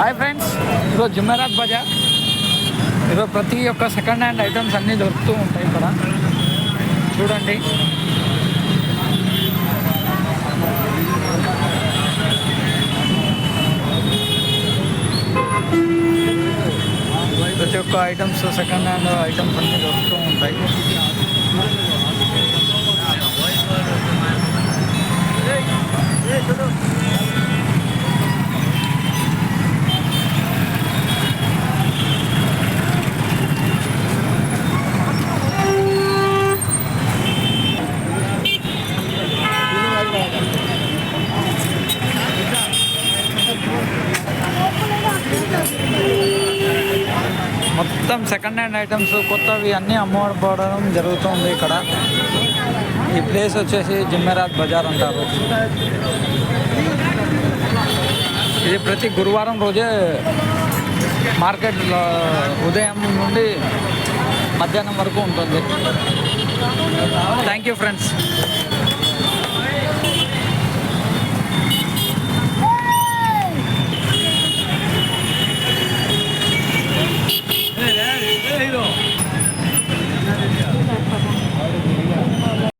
Hi friends, ఈరోజు జుమెరాత్ బజార్. ఈరోజు ప్రతి ఒక్క సెకండ్ హ్యాండ్ ఐటమ్స్ అన్నీ దొరుకుతూ ఉంటాయి ఇక్కడ. చూడండి, ప్రతి ఒక్క ఐటమ్స్ సెకండ్ హ్యాండ్ ఐటమ్స్ అన్నీ దొరుకుతూ ఉంటాయి. మొత్తం సెకండ్ హ్యాండ్ ఐటమ్స్ కొత్తవి అన్నీ అమ్మబడడం జరుగుతుంది ఇక్కడ. ఈ ప్లేస్ వచ్చేసి జుమెరాత్ బజార్ అంటారు. ఇది ప్రతి గురువారం రోజే మార్కెట్లో ఉదయం నుండి మధ్యాహ్నం వరకు ఉంటుంది. Thank you friends.